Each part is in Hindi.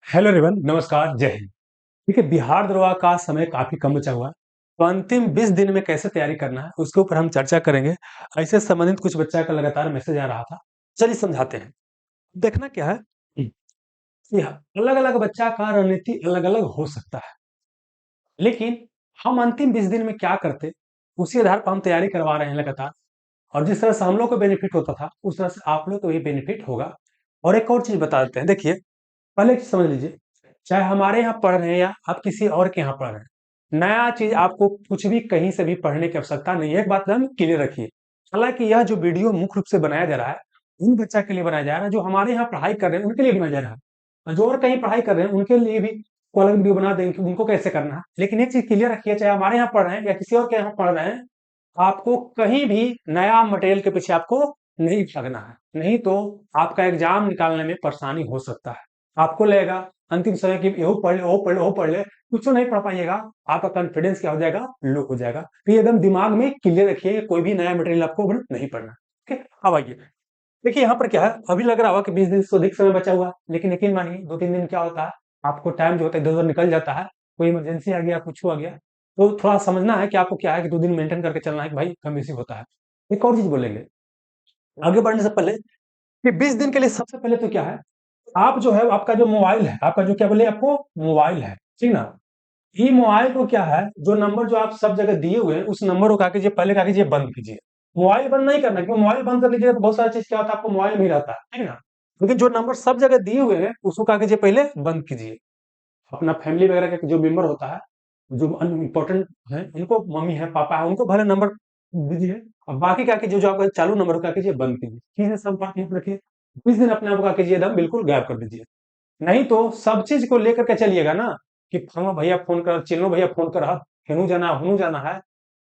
हेलो एवरीवन, नमस्कार, जय हिंद। देखिए, बिहार दरोगा का समय काफी कम बचा हुआ है, तो अंतिम 20 दिन में कैसे तैयारी करना है उसके ऊपर हम चर्चा करेंगे। ऐसे संबंधित कुछ बच्चा का लगातार मैसेज आ रहा था। चलिए समझाते हैं। देखना क्या है कि अलग अलग बच्चा का रणनीति अलग अलग हो सकता है, लेकिन हम अंतिम 20 दिन में क्या करते, उसी आधार पर हम तैयारी करवा रहे हैं लगातार। और जिस तरह से हम लोग को बेनिफिट होता था, उस तरह से आप लोग को भी बेनिफिट होगा। और एक और चीज बता देते हैं। देखिए, पहले एक चीज समझ लीजिए, चाहे हमारे यहाँ पढ़ रहे हैं या आप किसी और के यहाँ पढ़ रहे हैं, नया चीज आपको कुछ भी कहीं से भी पढ़ने की आवश्यकता नहीं है। एक बात हम क्लियर रखिए। हालांकि यह जो वीडियो मुख्य रूप से बनाया जा रहा है, उन बच्चा के लिए बनाया जा रहा है जो हमारे यहाँ पढ़ाई कर रहे हैं, उनके लिए बनाया जा रहा है। और जो और कहीं पढ़ाई कर रहे हैं उनके लिए भी को अलग वीडियो बना देंगे कि उनको कैसे करना है। लेकिन एक चीज क्लियर रखिए, चाहे हमारे यहाँ पढ़ रहे हैं या किसी और के यहाँ पढ़ रहे हैं, आपको कहीं भी नया मटेरियल के पीछे आपको नहीं भागना है। नहीं तो आपका एग्जाम निकालने में परेशानी हो सकता है। आपको लगेगा अंतिम समय की वो पढ़ ले, वो पढ़ ले, वो पढ़ ले, कुछ नहीं पढ़ पाइएगा। आपका कॉन्फिडेंस क्या हो जाएगा, लो हो जाएगा। तो ये एकदम दिमाग में क्लियर रखिए, कोई भी नया मटेरियल आपको नहीं पढ़ना। ठीक है, अब आइए। देखिए यहाँ पर क्या है, अभी लग रहा होगा कि 20 दिन से अधिक समय बचा हुआ है, लेकिन यकीन मानिए 2-3 दिन क्या होता है, आपको टाइम जो होता है इधर उधर निकल जाता है। कोई इमरजेंसी आ गया, कुछ आ गया, तो थोड़ा समझना है कि आपको क्या है कि 2 दिन मेंटेन करके चलना है कि भाई कम बेसी होता है। एक और चीज बोलेंगे आगे बढ़ने से पहले कि 20 दिन के लिए सबसे पहले तो क्या है, आप जो है आपका जो मोबाइल है, आपका जो क्या बोले आपको मोबाइल है, ठीक ना। ये मोबाइल को क्या है, जो नंबर जो आप सब जगह दिए हुए हैं उस नंबर को क्या कीजिए, पहले क्या कीजिए, बंद कीजिए। मोबाइल बंद नहीं करना, क्योंकि मोबाइल बंद कर लीजिए तो बहुत सारी चीज क्या होता है, आपको मोबाइल में ही रहता है, ठीक ना। लेकिन जो नंबर सब जगह दिए हुए हैं उसको क्या कीजिए, पहले बंद कीजिए। अपना फैमिली वगैरह का जो मेंबर होता है, जो इम्पोर्टेंट है, इनको मम्मी है, पापा है, उनको भले नंबर दीजिए। और बाकी क्या कीजिए, जो आपका चालू नंबर क्या कीजिए, बंद कीजिए। ठीक है, सब बात याद रखिए। 20 दिन अपने आप को क्या कीजिए, एकदम बिल्कुल गायब कर दीजिए। नहीं तो सब चीज को लेकर के चलिएगा ना, कि फलाना भैया फोन कर, चिन्नो भैया फोन कर, हेनू जाना हुनू जाना है,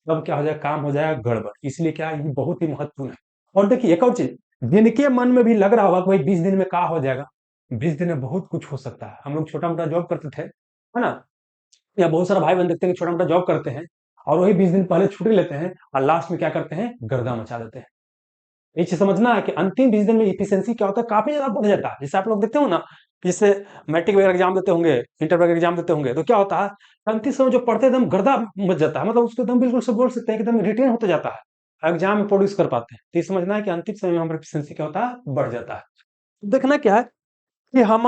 तब क्या हो जाएगा, काम हो जाएगा गड़बड़। इसलिए क्या ये बहुत ही महत्वपूर्ण है। और देखिए एक और चीज, जिनके मन में भी लग रहा होगा कि भाई 20 दिन में क्या हो जाएगा, 20 दिन में बहुत कुछ हो सकता है। हम लोग छोटा मोटा जॉब करते थे, है ना, या बहुत सारा भाई बहन देखते हैं कि छोटा मोटा जॉब करते हैं और वही 20 दिन पहले छुट्टी लेते हैं और लास्ट में क्या करते हैं, गर्दा मचा देते हैं। ये चीज समझना है कि अंतिम 20 दिन में इफिशियंसी क्या होता है, काफी ज्यादा बढ़ जाता है। जैसे आप लोग देखते हो ना, जैसे मैट्रिक वगैरह एग्जाम देते होंगे, इंटर वगैरह एग्जाम देते होंगे, तो क्या होता है, अंतिम समय जो पढ़ते हैं, एकदम गर्दा मच जाता है। मतलब उसको एकदम बिल्कुल सब बोल सकते हैं कि एकदम रिटेन होते जाता है, एग्जाम में प्रोड्यूस कर पाते हैं। तो ये समझना है कि अंतिम समय में हमारा इफिशियंसी क्या होता है, बढ़ जाता है। देखना क्या है कि हम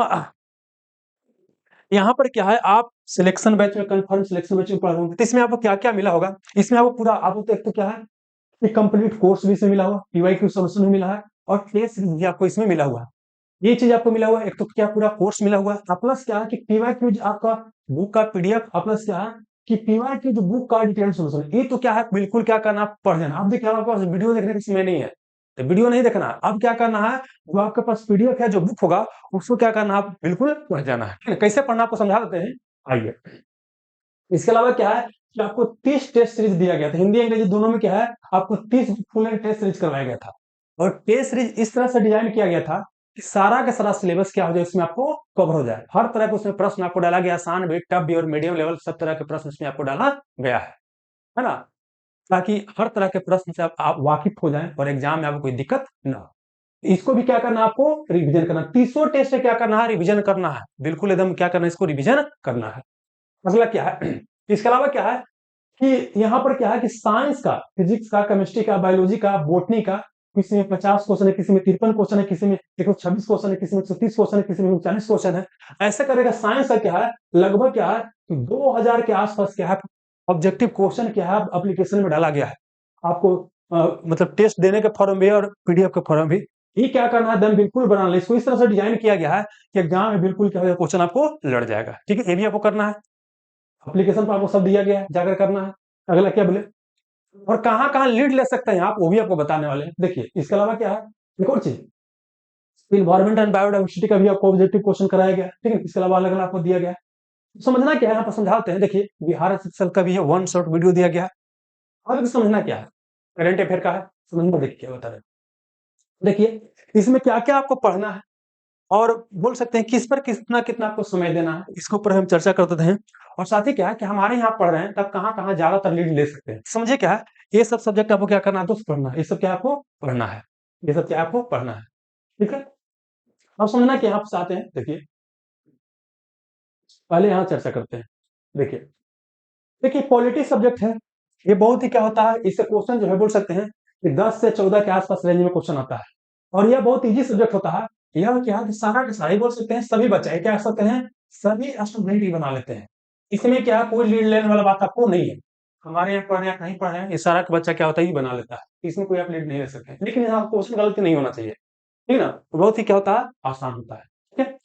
यहाँ पर क्या है, आप सिलेक्शन बैच में, कंफर्म सिलेक्शन बैच में पढ़ रहे होंगे, तो इसमें आपको क्या क्या मिला होगा। इसमें आपको पूरा, आपको तो एक तो क्या है, एक कंप्लीट कोर्स भी इसमें मिला हुआ, पीवाईक्यू सॉल्यूशन भी मिला है, और टेस्ट भी आपको इसमें मिला हुआ है। ये चीज आपको मिला हुआ है, एक तो क्या पूरा कोर्स मिला हुआ है, प्लस क्या है कि पीवाईक्यू आपका बुक का पीडीएफ, प्लस क्या है कि पीवाईक्यू जो बुक का डिटेल सॉल्यूशन, ये तो क्या है, बिल्कुल क्या करना, आप पढ़ लेना। अब देखिए आपके पास वीडियो देखने का समय नहीं है, तो वीडियो नहीं देखना। अब क्या करना है, जो आपके पास पीडीएफ है, जो बुक होगा, उसको क्या करना है, आप बिल्कुल पढ़ जाना है। ठीक है? कैसे पढ़ना आपको समझा देते हैं, आइए। इसके अलावा क्या है कि आपको 30 टेस्ट सीरीज दिया गया था, हिंदी अंग्रेजी दोनों में। क्या है, आपको 30 फुल एंड टेस्ट सीरीज करवाया गया था। और टेस्ट सीरीज इस तरह से डिजाइन किया गया था कि सारा का सारा सिलेबस क्या हो जाए, इसमें आपको कवर हो जाए। हर तरह के उसमें प्रश्न आपको डाला गया, आसान भी, टफ भी और मीडियम लेवल, सब तरह के प्रश्न इसमें आपको डाला गया है ना, ताकि हर तरह के प्रश्न से आप वाकिफ हो जाएं और एग्जाम में आपको कोई दिक्कत ना हो। इसको भी क्या करना है, आपको रिविजन करना। 30 टेस्ट से क्या करना है, रिविजन करना है, बिल्कुल एकदम क्या करना है, इसको रिविजन करना है। अगला क्या है, इसके अलावा क्या है कि यहाँ पर क्या है कि साइंस का, फिजिक्स का, केमिस्ट्री का, बायोलॉजी का, बोटनी का, किसी में 50 क्वेश्चन है, किसी में 53 क्वेश्चन है, किसी में 126 क्वेश्चन है, किसी में 130 क्वेश्चन है, किसी में 39 क्वेश्चन है। ऐसे करेगा। साइंस का क्या है, लगभग क्या है, 2000 के आसपास क्या है, ऑब्जेक्टिव क्वेश्चन क्या है, एप्लीकेशन में डाला गया है आपको। मतलब टेस्ट देने के फॉर्म भी और पीडीएफ के फॉर्म भी। ये क्या करना है, दम बिल्कुल बना ले, इसको इस तरह से डिजाइन किया गया है कि एग्जाम में बिल्कुल क्या है, क्वेश्चन आपको लड़ जाएगा। ठीक है, ये भी आपको करना है। एप्लीकेशन पर आपको सब दिया गया है, जाकर करना है। अगला क्या बोले, और कहाँ कहाँ लीड ले सकते हैं आप, वो भी आपको बताने वाले हैं। देखिए इसके अलावा क्या है, एक और चीज, इन्वायरमेंट एंड बायोडाइवर्सिटी का भी आपको ऑब्जेक्टिव क्वेश्चन कराया गया है। ठीक है, इसके अलावा अलग अलग आपको दिया गया है। समझना क्या है, यहाँ पर समझाते हैं। देखिए बिहार शिक्षक का भी है, वन शॉट वीडियो दिया गया है। अब समझना क्या है, करंट अफेयर का है, समझना। देखिए क्या बता रहे हैं, देखिए इसमें क्या क्या आपको पढ़ना है, और बोल सकते हैं किस पर कितना कितना आपको समय देना है, इसके ऊपर हम चर्चा करते हैं। और साथ ही क्या है कि हमारे यहाँ पढ़ रहे हैं, तब कहाँ कहाँ ज्यादातर लीड ले सकते हैं, समझे क्या है। ये सब सब्जेक्ट आपको क्या करना है, दोस्त, पढ़ना है। ये सब क्या आपको पढ़ना है, ये सब क्या आपको पढ़ना है। ठीक है, अब समझना कि यहाँ पे आते हैं। देखिए पहले यहाँ चर्चा करते हैं। देखिए देखिए पॉलिटी सब्जेक्ट है, ये बहुत ही क्या होता है, इससे क्वेश्चन जो है बोल सकते हैं कि 10 से 14 के आसपास रेंज में क्वेश्चन आता है, और यह बहुत इजी सब्जेक्ट होता है। यह क्या है कि सारा का सारा ही बोल सकते हैं, सभी बच्चे क्या कर सकते हैं, सभी स्टूडेंट ही बना लेते हैं। इसमें क्या कोई लीड लेने वाला बात आपको नहीं है, हमारे यहाँ पढ़े या कहीं पढ़े ये सारा का बच्चा क्या होता है, ये बना लेता है, इसमें कोई आप लीड नहीं ले सकते, लेकिन यहाँ क्वेश्चन गलती नहीं होना चाहिए, ठीक है ना, बहुत ही क्या होता है, आसान होता है। ठीक है,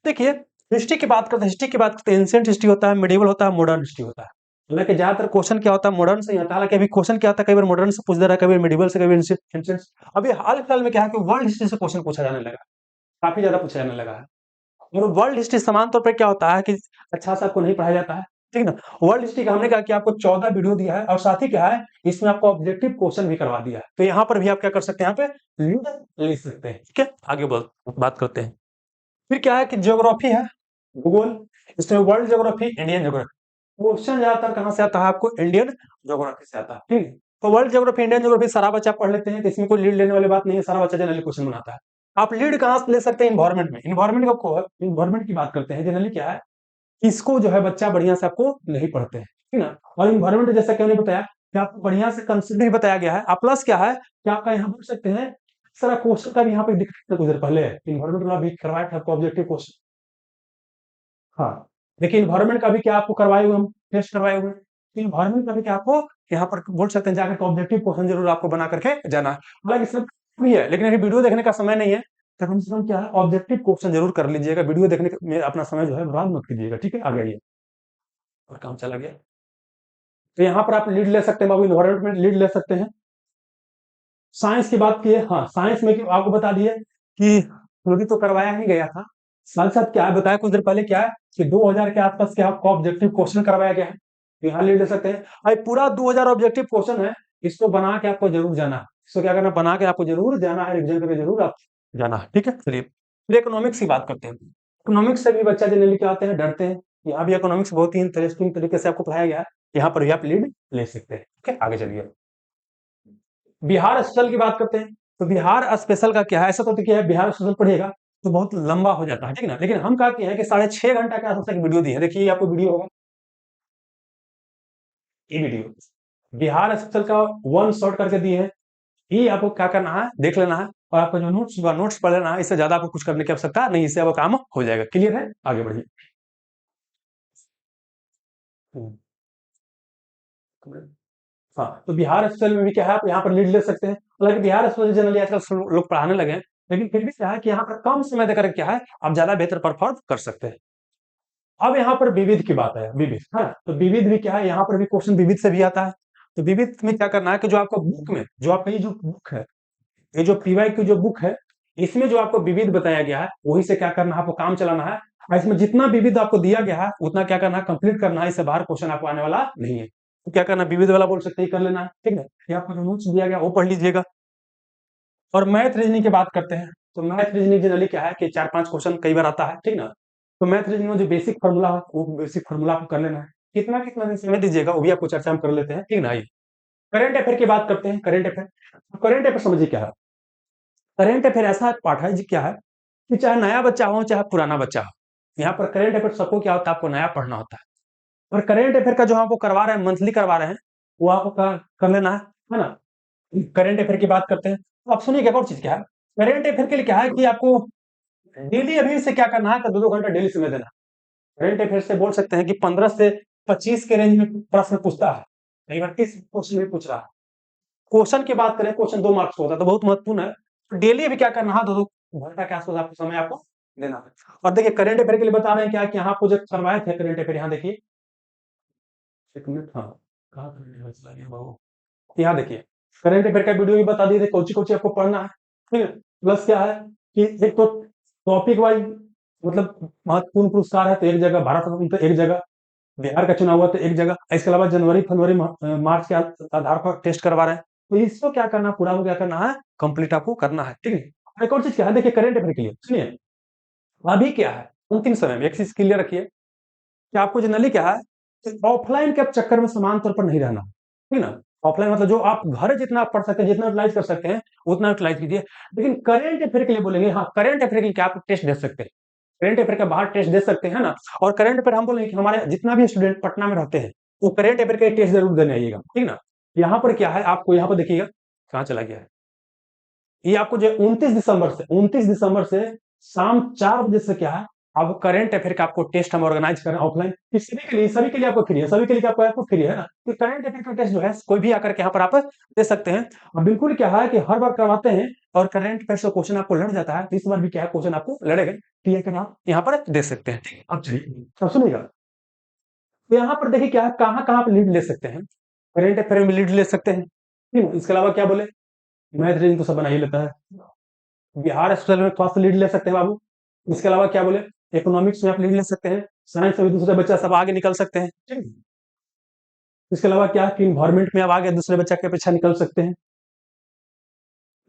देखिए हिस्ट्री की बात करते हैं, हिस्ट्री की बात करते हैं, एंशिएंट हिस्ट्री होता है, मिडिवल होता है, मॉडर्न हिस्ट्री होता है। हालांकि ज्यादातर क्वेश्चन क्या होता है, मॉडर्न से ही होता है। हालांकि अभी क्वेश्चन क्या होता है, कई बार मॉडर्न से पूछ दे रहा है, कई बार मिडिवल से, कई बार एंशिएंट। अभी हाल फिलहाल में क्या है कि वर्ल्ड हिस्ट्री से क्वेश्चन पूछा जाने लगा, काफी ज्यादा पूछा जाने लगा है। और वर्ल्ड हिस्ट्री समान तौर पर क्या होता है कि अच्छा सा आपको नहीं पढ़ाया जाता है, ठीक है ना। वर्ल्ड हिस्ट्री का हमने कहा कि आपको 14 वीडियो दिया है, और साथ ही क्या है, इसमें आपको ऑब्जेक्टिव क्वेश्चन भी करवा दिया है, तो यहाँ पर भी आप क्या कर सकते हैं, यहाँ पे लीड ले सकते हैं। ठीक है, आगे बात करते हैं। फिर क्या है कि ज्योग्राफी है, भूगोल, इसमें world geography, Indian geography. Question ज्यादातर कहाँ से आता है, आपको इंडियन ज्योग्राफी से आता है, ठीक है। तो वर्ल्ड ज्योग्राफी, इंडियन ज्योग्राफी सारा बच्चा पढ़ लेते हैं, तो इसमें कोई लीड लेने वाली बात नहीं है, सारा बच्चा जनरली क्वेश्चन बनाता है। आप लीड कहाँ से ले सकते हैं, इन्वायरमेंट में। इन्वायरमेंट की बात करते हैं, जनरली क्या है, इसको जो है बच्चा बढ़िया से आपको नहीं पढ़ते हैं, ठीक है ना। और इन्वायरमेंट जैसा कि हमने बताया कि आपको बढ़िया से कंसेप्ट भी बताया गया है, और प्लस क्या है कि आपका यहाँ बोल सकते हैं सारा क्वेश्चन का भी यहाँ पे दिख कुछ देर पहले इन्वायरमेंट वाला भी करवाया था आपको ऑब्जेक्टिव क्वेश्चन। हाँ, देखिए इन्वायरमेंट का भी क्या आपको करवाए हुए हम, टेस्ट करवाए हुए हैं। तो इन्वायरमेंट का भी क्या आपको यहाँ पर बोल सकते हैं, जाकर ऑब्जेक्टिव क्वेश्चन जरूर आपको बना करके जाना है। हालांकि सब भी है, लेकिन अभी वीडियो देखने का समय नहीं है, तो कम से कम क्या है, ऑब्जेक्टिव क्वेश्चन जरूर कर लीजिएगा, वीडियो देखने में अपना समय जो है बर्बाद मत कीजिएगा। ठीक है, आगे आइए, और काम चला गया। तो यहाँ पर आप लीड ले सकते हैं, बाबू इन्वायरमेंट में लीड ले सकते हैं। साइंस की बात की है, हाँ साइंस में आपको बता दिए कि थ्योरी तो करवाया ही गया था, साथ साथ क्या है बताया कुछ देर पहले, क्या है कि 2000 के आसपास क्या आपको ऑब्जेक्टिव क्वेश्चन करवाया गया है, तो यहाँ लीड ले सकते हैं। अब पूरा 2000 ऑब्जेक्टिव क्वेश्चन है, इसको बना के आपको जरूर जाना है, इसको क्या करना, बना के आपको जरूर जाना है, रिविजन करके जरूर आप जाना है। ठीक है, चलिए फिर इकोनॉमिक्स की बात करते हैं। इकोनॉमिक्स से भी बच्चा जनरली क्या आते हैं, डरते हैं। यहाँ भी इकोनॉमिक्स बहुत ही इंटरेस्टिंग तरीके से आपको पढ़ाया गया है, यहाँ पर भी आप लीड ले सकते हैं। ठीक है, आगे चलिए। बिहार स्पेशल की बात करते हैं, तो बिहार स्पेशल का क्या है, ऐसा तो क्या है, बिहार स्पेशल पढ़िएगा तो बहुत लंबा हो जाता है, ठीक है ना। लेकिन हम क्या किए हैं कि 6.5 घंटा के आसपास एक वीडियो दी है, देखिए आपको वीडियो होगा, ये वीडियो बिहार स्पेशल का वन शॉट करके दिए हैं, ये आपको क्या करना है, देख लेना है, और आपको जो नोट्स होगा नोट्स पढ़ लेना है, इससे ज्यादा आपको कुछ करने की आवश्यकता नहीं, इससे आपका काम हो जाएगा। क्लियर है, आगे बढ़िए। हाँ, तो बिहार स्पेशल में भी क्या है, आप यहाँ पर लीड ले सकते हैं। हालांकि बिहार स्पेशल जनरली आजकल लोग पढ़ाने लगे हैं, लेकिन फिर भी क्या है कि यहाँ पर कम समय देकर क्या है, आप ज्यादा बेहतर परफॉर्म कर सकते हैं। अब यहाँ पर विविध की बात है, विविध है, तो विविध भी क्या है, यहाँ पर भी क्वेश्चन विविध से भी आता है। तो विविध में क्या करना है कि जो आपका बुक में, जो आपका ये जो बुक है, ये जो पीवाई की जो बुक है, इसमें जो आपको विविध बताया गया है, वही से क्या करना है, आपको काम चलाना है, और इसमें जितना विविध आपको दिया गया है उतना क्या करना है, कंप्लीट करना है, इससे बाहर क्वेश्चन आपको आने वाला नहीं है। तो क्या करना है, विविध वाला बोल सकते ही कर लेना है, ठीक है। ये आपको जो नोट्स दिया गया वो पढ़ लीजिएगा। और मैथ रीजनिंग की बात करते हैं, तो मैथ रीजनिंग जनरली क्या है कि 4-5 क्वेश्चन कई बार आता है, ठीक ना। तो मैथ रीजनिंग में जो बेसिक फार्मूला है, वो बेसिक फार्मूला आपको कर लेना है। कितना कितना दिन समय दीजिएगा, वो भी आपको चर्चा हम कर लेते हैं, ठीक ना। आइए करंट अफेयर की बात करते हैं। करंट अफेयर, करंट अफेयर समझिए क्या है। करंट अफेयर ऐसा पाठ है जी, क्या है कि चाहे नया बच्चा हो चाहे पुराना बच्चा हो, यहाँ पर करंट अफेयर सबको क्या होता है, आपको नया पढ़ना होता है। और करंट अफेयर का जो आपको करवा रहे हैं, मंथली करवा रहे हैं, वो आपको कर लेना है ना। करंट अफेयर की बात करते हैं, तो आप सुनिए एक और चीज क्या है, करंट अफेयर के लिए क्या है कि आपको डेली अभी से क्या करना है, 2-2 घंटा डेली समय देना। करंट अफेयर से बोल सकते हैं कि 15 से 25 के रेंज में प्रश्न पूछता है, कई बार 30 क्वेश्चन भी पूछ रहा है। क्वेश्चन की बात करें, क्वेश्चन 2 मार्क्स का होता है, तो बहुत महत्वपूर्ण है। डेली अभी क्या करना है, 2-2 घंटा के आसपास आपको समय आपको देना है। और देखिए करंट अफेयर के लिए बता रहे हैं क्या कि यहाँ आपको जब करवाए थे करंट अफेयर, यहाँ देखिए एक मिनट, हाँ कहाँ करंट अफेयर चला गया बाबू, यहाँ देखिए करंट अफेयर का वीडियो भी बता दिए थे, कोची कोची आपको पढ़ना है, ठीक है। प्लस क्या है कि एक तो टॉपिक वाइज, मतलब महत्वपूर्ण पुरस्कार है तो एक जगह, भारत रत्न तो एक जगह, बिहार का चुनाव हुआ तो एक जगह, इसके अलावा जनवरी फरवरी मार्च के आधार पर टेस्ट करवा रहे हैं, तो इसको क्या करना, पूरा को क्या करना है, कंप्लीट आपको करना है, ठीक है। एक और चीज क्या है, देखिए करंट अफेयर के लिए सुनिए, अभी क्या है अंतिम समय में एक चीज क्लियर रखिए कि आपको जनरली क्या है, ऑफलाइन के चक्कर में समान तौर पर नहीं रहना, ठीक है ना। ऑफलाइन मतलब जो आप घर जितना पढ़ सकते हैं, जितना यूटिलाइज कर सकते हैं उतना यूटिलाइज कीजिए। लेकिन करेंट अफेयर के लिए बोलेंगे, हाँ करेंट अफेयर के लिए क्या आप टेस्ट दे सकते हैं, करंट अफेयर का बाहर टेस्ट दे सकते हैं ना। और करंट अफेयर हम बोलेंगे कि हमारे जितना भी स्टूडेंट पटना में रहते हैं वो करंट अफेयर का टेस्ट जरूर देने आइएगा, ठीक ना। यहाँ पर क्या है, आपको यहाँ पर देखिएगा कहाँ चला गया है, ये आपको जो 29 दिसंबर से शाम 4 बजे से क्या है, आपको करंट अफेयर का आपको टेस्ट हम ऑर्गेनाइज कर रहे हैं ऑफलाइन। सभी के लिए आपको फ्री है, सभी के लिए आपको फ्री है ना। तो करंट अफेयर का टेस्ट जो है कोई भी आकर के यहाँ पर आप दे सकते हैं। और बिल्कुल क्या है कि हर बार करवाते हैं और करंट अफेयर से क्वेश्चन आपको लड़ जाता है, तो इस बार भी क्या है क्वेश्चन आपको लड़ेगा, तो ये आप यहाँ पर दे सकते हैं। ठीक, अब चलिए अब सुनिएगा। तो यहाँ पर देखिए क्या है, कहाँ कहाँ पर लीड ले सकते हैं, करंट अफेयर में लीड ले सकते हैं, ठीक है। इसके अलावा क्या बोले, मैथ रीजनिंग तो सब बना ही लेता है, बिहार स्पेशल में थोड़ा सा लीड ले सकते हैं बाबू। इसके अलावा क्या बोले, इकोनॉमिक्स में आप लीड ले सकते हैं, साइंस में भी दूसरे बच्चा सब आगे निकल सकते हैं, ठीक है। इसके अलावा क्या है कि इन्वायरमेंट में आप आगे दूसरे बच्चा के अपेक्षा निकल सकते हैं।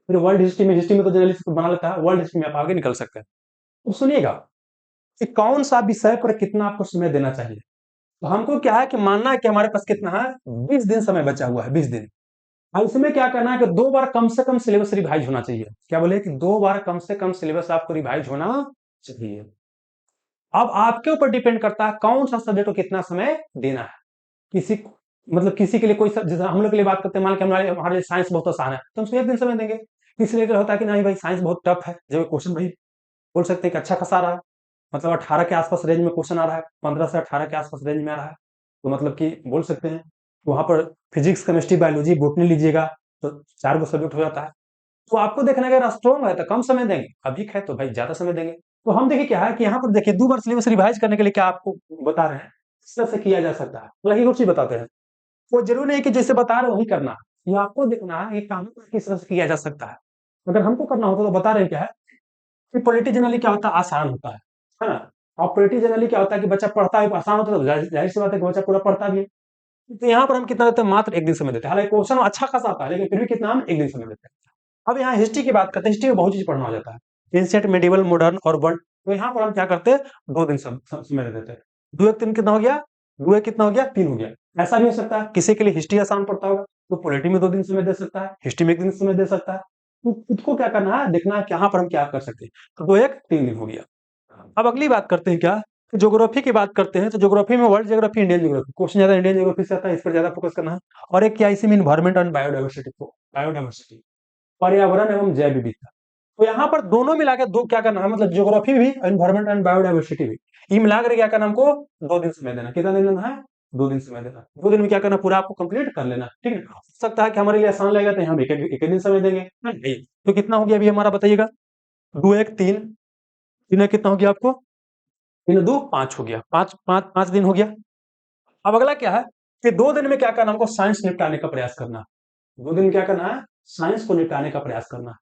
फिर वर्ल्ड हिस्ट्री में तो जनरली बना लेता है, वर्ल्ड हिस्ट्री में आप आगे निकल सकते हैं। तो सुनिएगा कि कौन सा विषय पर कितना आपको समय देना चाहिए। तो हमको क्या है कि मानना है कि हमारे पास कितना है, 20 दिन समय बचा हुआ है, 20 दिन। अब इसमें क्या करना है कि 2 बार कम से कम सिलेबस रिवाइज होना चाहिए। क्या बोले कि 2 बार कम से कम सिलेबस आपको रिवाइज होना चाहिए। अब आपके ऊपर डिपेंड करता है कौन सा सब्जेक्ट को कितना समय देना है। किसी मतलब किसी के लिए कोई जैसे हम लोग के लिए बात करते हैं, मान के हमारे लिए साइंस बहुत आसान है तो हम उसको 1 दिन समय देंगे। किसी लिए होता है कि नहीं भाई साइंस बहुत टफ है, जब क्वेश्चन भाई बोल सकते हैं कि अच्छा खासा रहा है, मतलब 18 के आसपास रेंज में क्वेश्चन आ रहा है, 15 से 18 के आसपास रेंज में आ रहा है, तो मतलब कि बोल सकते हैं वहां पर फिजिक्स केमिस्ट्री बायोलॉजी बोटनी लीजिएगा तो 4 गो सब्जेक्ट हो जाता है। तो आपको देखना है अगर स्ट्रॉन्ग है तो कम समय देंगे, अभी है तो भाई ज्यादा समय देंगे। तो हम देखिए क्या है कि यहाँ पर देखिए 2 बार सिलेबस रिवाइज करने के लिए क्या आपको बता रहे हैं, इस तरह से किया जा सकता है। हालांकि कुछ चीज बताते हैं, वो जरूरी नहीं कि जैसे बता रहे वही करना है, ये आपको देखना है ये काम किस तरह से किया जा सकता है। अगर हमको करना होता तो बता रहे हैं क्या है कि पॉलिटी जनरली क्या होता है, आसान होता है ना। और पॉलिटी जनरली क्या होता है कि बच्चा पढ़ता है, आसान होता है तो जाहिर सी बात है कि बच्चा पूरा पढ़ता भी है। तो यहाँ पर हम कितना देते हैं, मात्र 1 दिन समय देते हैं। हालांकि क्वेश्चन अच्छा खासा आता है लेकिन फिर भी कितना, हम 1 दिन समय देते हैं। अब यहाँ हिस्ट्री की बात करते हैं, हिस्ट्री में बहुत चीज पढ़ना हो जाता है, एंशिएंट मेडिवल मॉडर्न और वर्ल्ड। तो यहाँ पर हम क्या करते हैं, 2 दिन समय दे देते हैं। 2 1 3 कितना हो गया, 2 1 कितना हो गया, 3 हो गया। ऐसा भी हो सकता है किसी के लिए हिस्ट्री आसान पड़ता होगा तो पॉलिटी में 2 दिन समय दे सकता है, हिस्ट्री में 1 दिन समय दे सकता है। तो खुद को क्या करना है, देखना है कि यहाँ पर हम क्या कर सकते हैं। तो 2 1 3 दिन हो गया। अब अगली बात करते हैं क्या, ज्योग्राफी की बात करते हैं। तो ज्योग्राफी में world geography, Indian geography, question ज्यादा इंडियन ज्योग्राफी से आता है, इस पर ज्यादा फोकस करना है। और एक क्या इसी में इन्वायरमेंट एंड बायोडाइवर्सिटी, बायोडाइवर्सिटी पर्यावरण एवं जैव विविधता। तो यहाँ पर दोनों मिला के दो क्या करना है, मतलब ज्योग्राफी भी एनवायरमेंट एंड बायोडाइवर्सिटी भी, ये मिला कर क्या करना हमको, 2 दिन समय देना। कितना दिन देना है, 2 दिन समय देना। 2 दिन में क्या करना, पूरा आपको कंप्लीट कर लेना, ठीक है। हो सकता है कि हमारे लिए आसान लगेगा तो हम एक दिन समय देंगे, नहीं तो कितना हो गया अभी हमारा बताइएगा, 2 1 3, 3 कितना हो गया आपको, 3 2 5 हो गया, 5 दिन हो गया। अब अगला क्या है कि 2 दिन में क्या करना, हमको साइंस निपटाने का प्रयास करना। 2 दिन में क्या करना है, साइंस को निपटाने का प्रयास करना।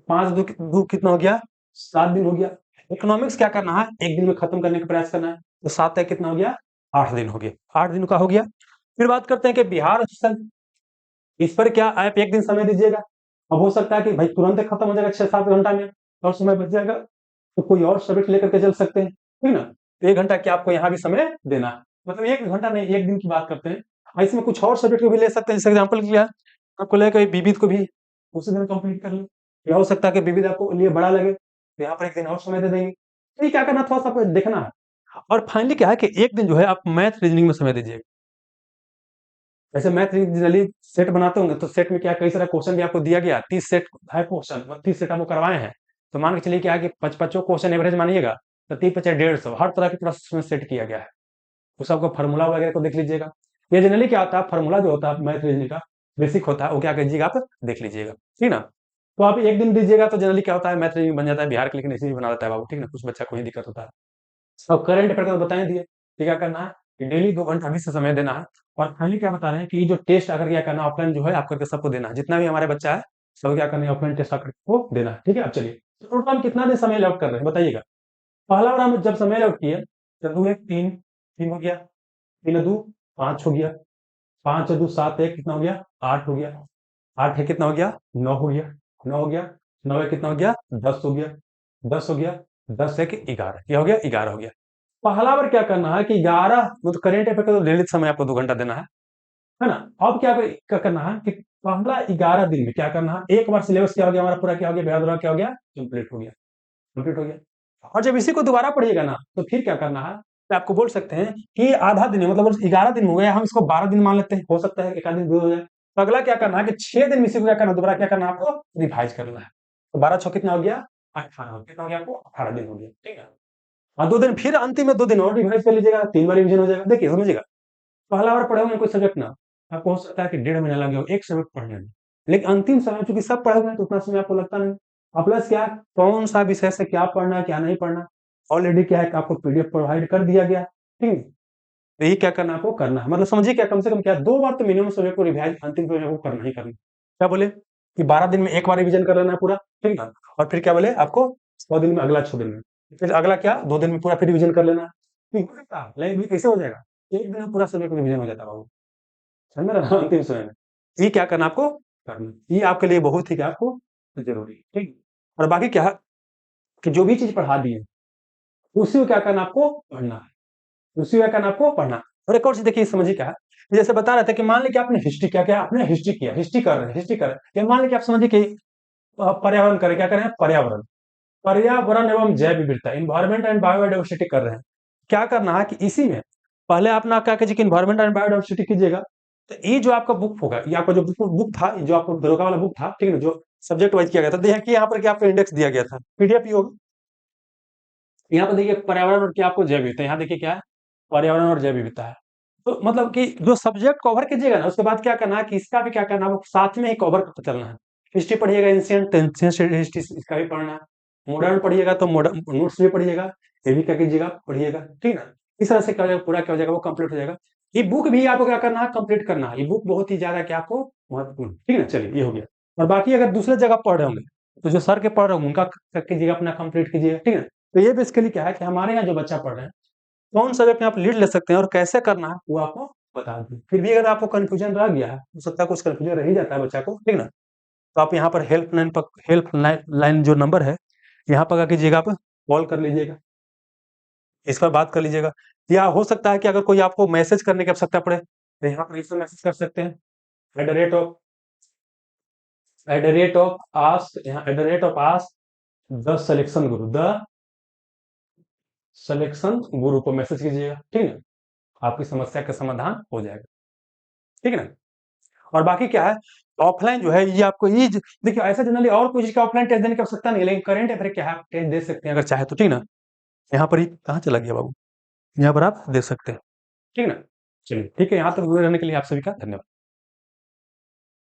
5 2 कितना हो गया, 7 दिन हो गया। इकोनॉमिक्स क्या करना है, 1 दिन में खत्म करने का प्रयास करना है, तो 7 कितना हो गया, 8 दिन हो गया, 8 दिन का हो गया। फिर बात करते हैं कि बिहार सेशन, इस पर क्या आप 1 दिन समय दीजिएगा। अब हो सकता है कि भाई तुरंत खत्म हो जाएगा 6 7 घंटा में और समय बच जाएगा, तो कोई और सब्जेक्ट लेकर के चल सकते हैं, ठीक ना। तो 1 घंटा क्या आपको यहाँ भी समय देना है, मतलब 1 घंटा नहीं 1 दिन की बात करते हैं। इसमें कुछ और सब्जेक्ट को भी ले सकते हैं, जैसे एग्जाम्पल के लिए आपको लेकर विविध को भी उसी दिन कंप्लीट कर लो, या हो सकता है कि विविध आपको लिए बड़ा लगे तो यहाँ पर 1 दिन और समय दे देंगे। तो ये क्या करना, थोड़ा सा आपको देखना है। और फाइनली क्या है कि 1 दिन जो है आप मैथ रीजनिंग में समय दीजिएगा। वैसे मैथ जनरली सेट बनाते होंगे तो सेट में क्या कई सारा क्वेश्चन भी आपको दिया गया, 30 सेट है क्वेश्चन, 30 सेट आपको करवाए हैं। तो मान के चलिए क्या है कि 55 क्वेश्चन एवरेज मानिएगा, तो 30 50 150 हर तरह के प्रश्न सेट किया गया है। उस आपको फार्मूला वगैरह को देख लीजिएगा। ये जनरली क्या होता है, फार्मूला जो होता है मैथ रीजनिंग का बेसिक होता है, वो क्या कीजिएगा आप देख लीजिएगा, ठीक ना। तो आप 1 दिन दीजिएगा तो जनरली क्या होता है, मैथ रीजनिंग बन जाता है बिहार के, लेकिन ऐसे ही बना देता है बाबू, ठीक ना, कुछ बच्चा को ही दिक्कत होता है। अब करंट अफेयर का बताए दिए कि क्या करना है, कि डेली 2 घंटा अभी से समय देना है। और फाइनली क्या बता रहे हैं कि ये जो टेस्ट अगर क्या करना ऑफलाइन जो है आप करके सबको देना है, जितना भी हमारे बच्चा है सब क्या करना है, ऑफलाइन टेस्ट आकर को देना है, ठीक है। अब चलिए तो टोटल हम कितना दिन समय अलॉट कर रहे हैं बताइएगा। पहला बार हम जब समय अलॉट किए तो 2 1 3, 3 हो गया, 3 2 5 हो गया, 5 2 7 1 कितना हो गया, 8 हो गया, 8 है कितना हो गया, 9 हो गया, 9 हो गया, 9 है कितना हो गया, 10 हो गया, 10 हो गया, 10 है कि 11, क्या हो गया, 11 हो गया। पहला बार क्या करना है कि 11 मतलब करेंट अफेयर का तो डेली समय आपको 2 घंटा देना है ना। अब क्या करना है कि पहला 11 दिन में क्या करना है, एक बार सिलेबस क्या हो गया हमारा पूरा, क्या हो गया, बिहार द्वारा क्या हो गया, कंप्लीट हो गया, कंप्लीट हो गया। और जब इसी को दोबारा पढ़िएगा ना, तो फिर क्या करना है, तो आपको बोल सकते हैं कि आधा दिन है, मतलब 11 दिन हो गया, हम इसको 12 दिन मान लेते हैं, हो सकता है एक आध दिन दूर हो जाए। तो अगला क्या करना है कि 6 दिन में इसी को क्या करना है, दोबारा क्या करना है आपको, रिवाइज करना है। तो 12 छः कितना हो गया, 18, कितना हो गया आपको, 18 दिन हो गया, ठीक है। और 2 दिन फिर अंतिम में 2 दिन और रिवाइज कर लीजिएगा, 3 बार रिवीजन हो जाएगा। देखिए समझिएगा, पहला बार पढ़े होंगे कोई सब्जेक्ट ना, आपको हो सकता है कि 1.5 महीना लग गया हो एक सब्जेक्ट पढ़ने में, लेकिन अंतिम समय चूंकि सब पढ़े हुए हैं तो उतना समय आपको लगता नहीं। और प्लस क्या, कौन सा विषय से क्या पढ़ना है क्या नहीं पढ़ना, ऑलरेडी क्या है कि आपको पीडीएफ प्रोवाइड कर दिया गया, ठीक है। तो यही क्या करना आपको करना है, मतलब समझिए क्या, कम से कम क्या 2 बार तो मिनिमम सब्जेक्ट को रिवाइज अंतिम समय को करना ही करना। क्या बोले कि 12 दिन में एक बार रिवीजन कर लेना है पूरा, ठीक है। और फिर क्या बोले आपको 100 दिन में, अगला 6 दिन में, फिर अगला क्या 2 दिन में पूरा फिर रिवीजन कर लेना है। ठीक है, लेकिन कैसे हो जाएगा, एक दिन में पूरा सब्जेक्ट रिवीजन हो जाता है बाबू, समझ रहे हो? अंतिम समय में ये क्या करना आपको करना, ये आपके लिए बहुत ही क्या आपको जरूरी है, ठीक। और बाकी क्या है कि जो भी चीज पढ़ा दी है उसी को क्या करना आपको पढ़ना है, उसी को क्या करना आपको पढ़ना। और एक और चीज देखिए समझिए क्या है, जैसे बता रहे थे कि मान लीजिए कि आपने हिस्ट्री क्या क्या आपने हिस्ट्री किया, हिस्ट्री कर रहे हैं, हिस्ट्री कर रहे हैं, या मान लीजिए कि आप समझिए कि पर्यावरण करें, क्या करें, पर्यावरण, पर्यावरण एवं जैव विविधता, इन्वायरमेंट एंड बायोडाइवर्सिटी कर रहे हैं। क्या करना है कि इसी में पहले अपना क्या कीजिए कि इन्वायरमेंट एंड बायोडाइवर्सिटी कीजिएगा। तो ये जो आपका बुक होगा, ये आपका जो बुक था, जो आपको दरोगा वाला बुक था, ठीक है, जो सब्जेक्ट वाइज किया गया था, देखिए कि यहाँ पर क्या आपको इंडेक्स दिया गया था, पीडीएफ ही होगा। यहाँ पर देखिए पर्यावरण और क्या आपको जैव विविधता, यहाँ देखिए क्या है, पर्यावरण और जैव विविधता है। तो मतलब कि जो सब्जेक्ट कवर कीजिएगा ना, उसके बाद क्या करना है कि इसका भी क्या करना है, वो साथ में ही कवर करते चलना है। हिस्ट्री पढ़िएगा, एंशिएंट एंशिएंट हिस्ट्री इसका भी पढ़ना है। मॉडर्न पढ़िएगा तो मॉडर्न नोट्स भी पढ़िएगा, ये भी क्या कीजिएगा पढ़िएगा, ठीक है ना। इस तरह से क्या हो जाएगा, पूरा क्या हो जाएगा, वो कंप्लीट हो जाएगा। ये बुक भी आपको क्या करना है, कंप्लीट करना है। ये बुक बहुत ही ज्यादा क्या आपको महत्वपूर्ण, ठीक है ना। चलिए ये हो गया। और बाकी अगर दूसरे जगह पढ़ रहे होंगे तो जो सर के पढ़ रहे होंगे उनका कीजिएगा, अपना कंप्लीट कीजिएगा, ठीक है। तो ये बेसिकली क्या है कि हमारे यहाँ जो बच्चा पढ़ रहे हैं कौन सा सब्जेक्ट में आप लीड ले सकते हैं और कैसे करना है वो आपको बता दूं। फिर भी अगर आपको कंफ्यूजन रह गया है, हो सकता है कुछ कंफ्यूजन रह ही जाता है बच्चा को, ठीक ना। तो आप यहाँ पर हेल्प लाइन जो नंबर है, यहाँ पर क्या कीजिएगा, आप कॉल कर लीजिएगा, इस पर बात कर लीजिएगा। या हो सकता है कि अगर कोई आपको मैसेज करने की आवश्यकता पड़े तो यहाँ पर इसमें मैसेज कर सकते हैं, at the rate of ask, यहाँ at the rate of ask the Selection Guru, the Selection Guru को मैसेज कीजिएगा, ठीक है। आपकी समस्या का समाधान हो जाएगा, ठीक है ना। और बाकी क्या है, ऑफलाइन जो है ये आपको ये देखिए, ऐसा जनरली और कोई चीज का ऑफलाइन टेस्ट देने की आवश्यकता नहीं है, लेकिन करंट अफेयर क्या है, आप टेस्ट दे सकते हैं अगर चाहे तो, ठीक ना। यहाँ पर ही कहाँ चला गया बाबू, यहाँ पर आप दे सकते हैं, ठीक ना। चलिए ठीक है, यहाँ तक रहने के लिए आप सभी का धन्यवाद।